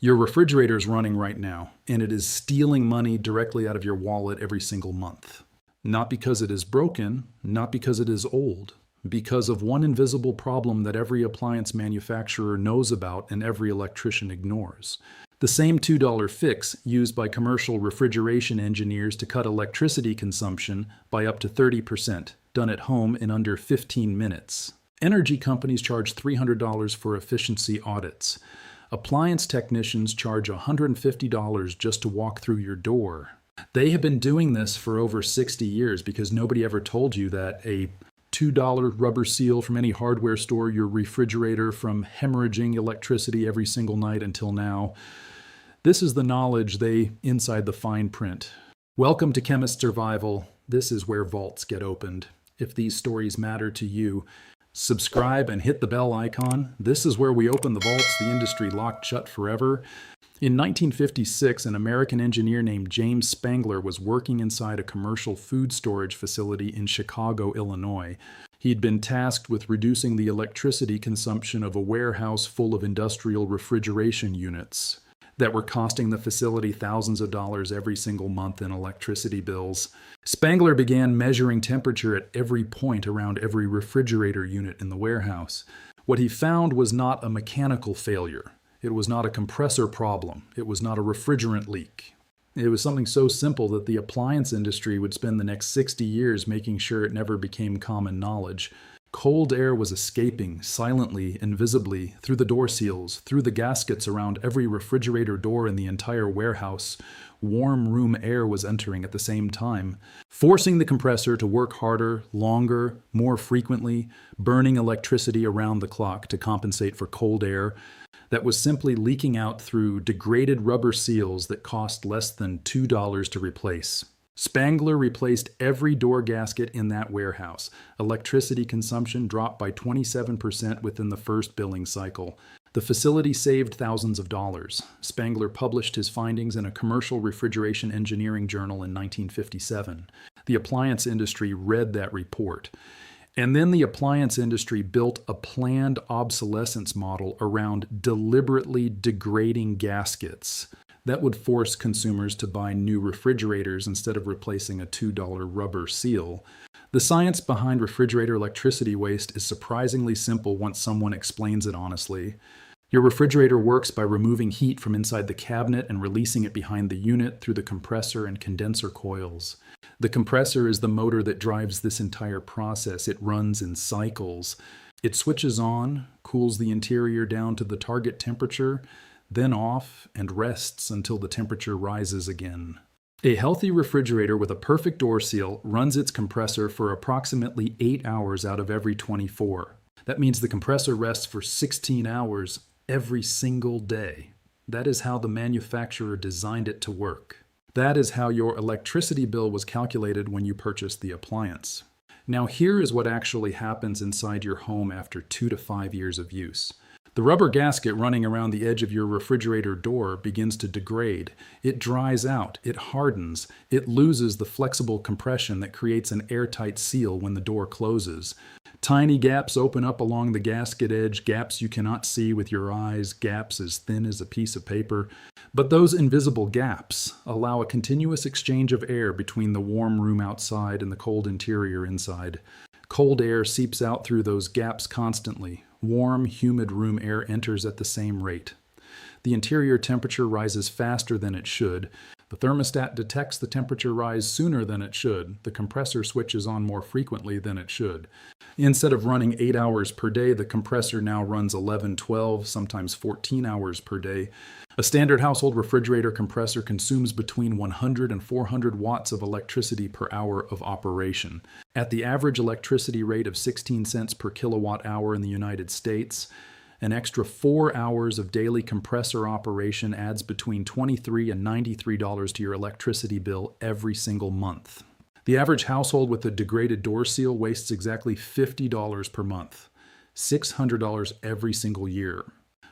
Your refrigerator is running right now, and it is stealing money directly out of your wallet every single month. Not because it is broken, not because it is old, because of one invisible problem that every appliance manufacturer knows about and every electrician ignores. The same $2 fix used by commercial refrigeration engineers to cut electricity consumption by up to 30%, done at home in under 15 minutes. Energy companies charge $300 for efficiency audits. Appliance technicians charge $150 just to walk through your door. They have been doing this for over 60 years because nobody ever told you that a $2 rubber seal from any hardware store, your refrigerator from hemorrhaging electricity every single night until now. This is the knowledge inside the fine print. Welcome to Chemist Survival. This is where vaults get opened. If these stories matter to you, subscribe and hit the bell icon. This is where we open the vaults the industry locked shut forever. In 1956, an American engineer named James Spangler was working inside a commercial food storage facility in Chicago, Illinois. He'd been tasked with reducing the electricity consumption of a warehouse full of industrial refrigeration units that were costing the facility thousands of dollars every single month in electricity bills. Spangler began measuring temperature at every point around every refrigerator unit in the warehouse. What he found was not a mechanical failure. It was not a compressor problem. It was not a refrigerant leak. It was something so simple that the appliance industry would spend the next 60 years making sure it never became common knowledge. Cold air was escaping silently and visibly through the door seals, through the gaskets around every refrigerator door in the entire warehouse. Warm room air was entering at the same time, forcing the compressor to work harder, longer, more frequently, burning electricity around the clock to compensate for cold air that was simply leaking out through degraded rubber seals that cost less than $2 to replace. Spangler replaced every door gasket in that warehouse. Electricity consumption dropped by 27% within the first billing cycle. The facility saved thousands of dollars. Spangler published his findings in a commercial refrigeration engineering journal in 1957. The appliance industry read that report. And then the appliance industry built a planned obsolescence model around deliberately degrading gaskets that would force consumers to buy new refrigerators instead of replacing a $2 rubber seal. The science behind refrigerator electricity waste is surprisingly simple once someone explains it honestly. Your refrigerator works by removing heat from inside the cabinet and releasing it behind the unit through the compressor and condenser coils. The compressor is the motor that drives this entire process. It runs in cycles. It switches on, cools the interior down to the target temperature, then off, and rests until the temperature rises again. A healthy refrigerator with a perfect door seal runs its compressor for approximately 8 hours out of every 24. That means the compressor rests for 16 hours every single day. That is how the manufacturer designed it to work. That is how your electricity bill was calculated when you purchased the appliance. Now here is what actually happens inside your home after 2 to 5 years of use. The rubber gasket running around the edge of your refrigerator door begins to degrade. It dries out, it hardens, it loses the flexible compression that creates an airtight seal when the door closes. Tiny gaps open up along the gasket edge, gaps you cannot see with your eyes, gaps as thin as a piece of paper. But those invisible gaps allow a continuous exchange of air between the warm room outside and the cold interior inside. Cold air seeps out through those gaps constantly. Warm, humid room air enters at the same rate. The interior temperature rises faster than it should. The thermostat detects the temperature rise sooner than it should. The compressor switches on more frequently than it should. Instead of running 8 hours per day, the compressor now runs 11, 12, sometimes 14 hours per day. A standard household refrigerator compressor consumes between 100 and 400 watts of electricity per hour of operation. At the average electricity rate of 16 cents per kilowatt hour in the United States, an extra 4 hours of daily compressor operation adds between $23 and $93 to your electricity bill every single month. The average household with a degraded door seal wastes exactly $50 per month, $600 every single year.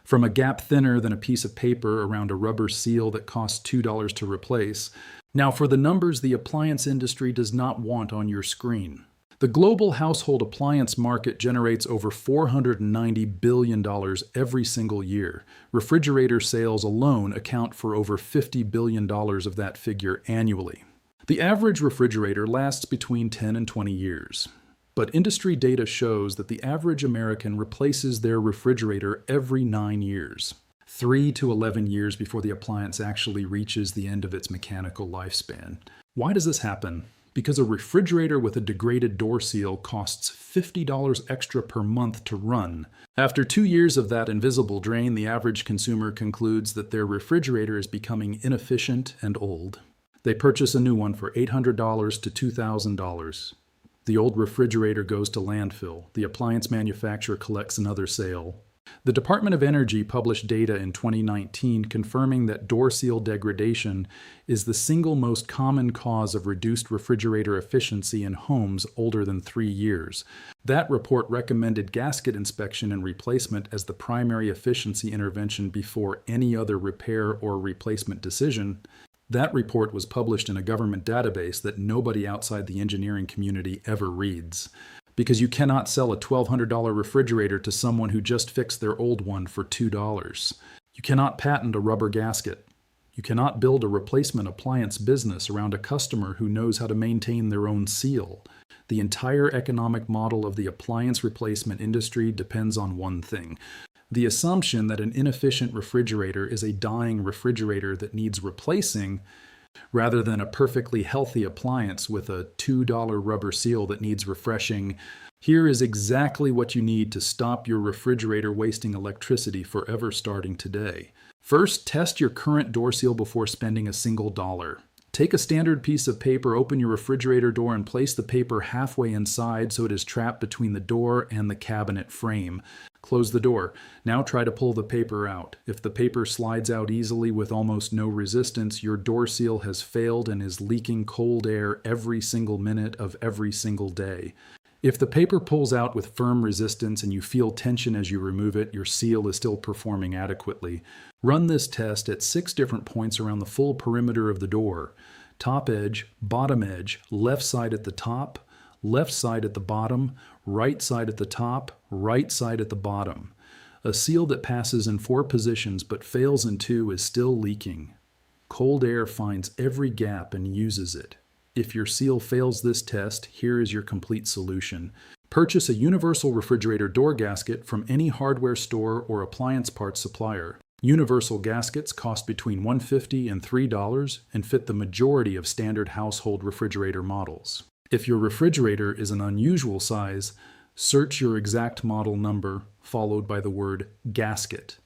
From a gap thinner than a piece of paper around a rubber seal that costs $2 to replace. Now for the numbers the appliance industry does not want on your screen. The global household appliance market generates over $490 billion every single year. Refrigerator sales alone account for over $50 billion of that figure annually. The average refrigerator lasts between 10 and 20 years. But industry data shows that the average American replaces their refrigerator every 9 years, 3 to 11 years before the appliance actually reaches the end of its mechanical lifespan. Why does this happen? Because a refrigerator with a degraded door seal costs $50 extra per month to run. After 2 years of that invisible drain, the average consumer concludes that their refrigerator is becoming inefficient and old. They purchase a new one for $800 to $2,000. The old refrigerator goes to landfill. The appliance manufacturer collects another sale. The Department of Energy published data in 2019 confirming that door seal degradation is the single most common cause of reduced refrigerator efficiency in homes older than 3 years. That report recommended gasket inspection and replacement as the primary efficiency intervention before any other repair or replacement decision. That report was published in a government database that nobody outside the engineering community ever reads. Because you cannot sell a $1,200 refrigerator to someone who just fixed their old one for $2. You cannot patent a rubber gasket. You cannot build a replacement appliance business around a customer who knows how to maintain their own seal. The entire economic model of the appliance replacement industry depends on one thing: the assumption that an inefficient refrigerator is a dying refrigerator that needs replacing, rather than a perfectly healthy appliance with a $2 rubber seal that needs refreshing. Here is exactly what you need to stop your refrigerator wasting electricity forever starting today. First, test your current door seal before spending a single dollar. Take a standard piece of paper, open your refrigerator door, and place the paper halfway inside so it is trapped between the door and the cabinet frame. Close the door. Now try to pull the paper out. If the paper slides out easily with almost no resistance, your door seal has failed and is leaking cold air every single minute of every single day. If the paper pulls out with firm resistance and you feel tension as you remove it, your seal is still performing adequately. Run this test at 6 different points around the full perimeter of the door: top edge, bottom edge, left side at the top, left side at the bottom, right side at the top, right side at the bottom. A seal that passes in 4 positions but fails in 2 is still leaking. Cold air finds every gap and uses it. If your seal fails this test, here is your complete solution. Purchase a universal refrigerator door gasket from any hardware store or appliance parts supplier. Universal gaskets cost between $1.50 and $3 and fit the majority of standard household refrigerator models. If your refrigerator is an unusual size, search your exact model number followed by the word gasket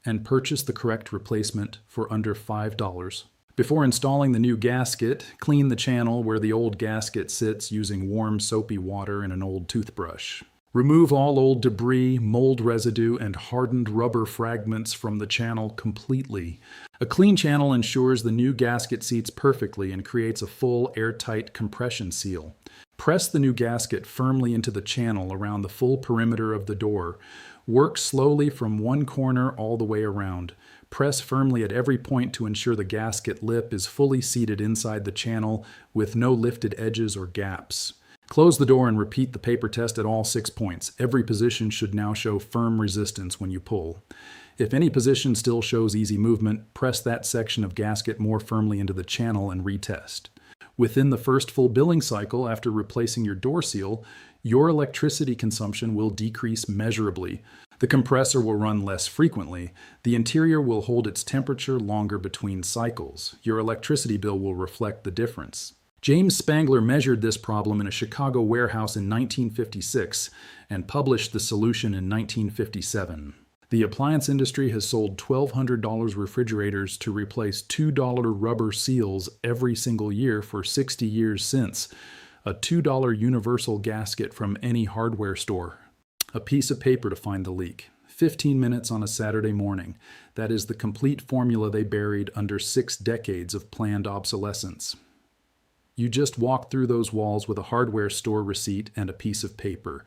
and purchase the correct replacement for under $5. Before installing the new gasket, clean the channel where the old gasket sits using warm soapy water and an old toothbrush. Remove all old debris, mold residue, and hardened rubber fragments from the channel completely. A clean channel ensures the new gasket seats perfectly and creates a full airtight compression seal. Press the new gasket firmly into the channel around the full perimeter of the door. Work slowly from one corner all the way around. Press firmly at every point to ensure the gasket lip is fully seated inside the channel with no lifted edges or gaps. Close the door and repeat the paper test at all 6 points. Every position should now show firm resistance when you pull. If any position still shows easy movement, press that section of gasket more firmly into the channel and retest. Within the first full billing cycle after replacing your door seal, your electricity consumption will decrease measurably. The compressor will run less frequently. The interior will hold its temperature longer between cycles. Your electricity bill will reflect the difference. James Spangler measured this problem in a Chicago warehouse in 1956 and published the solution in 1957. The appliance industry has sold $1,200 refrigerators to replace $2 rubber seals every single year for 60 years since. A $2 universal gasket from any hardware store. A piece of paper to find the leak. 15 minutes on a Saturday morning. That is the complete formula they buried under 6 decades of planned obsolescence. You just walk through those walls with a hardware store receipt and a piece of paper.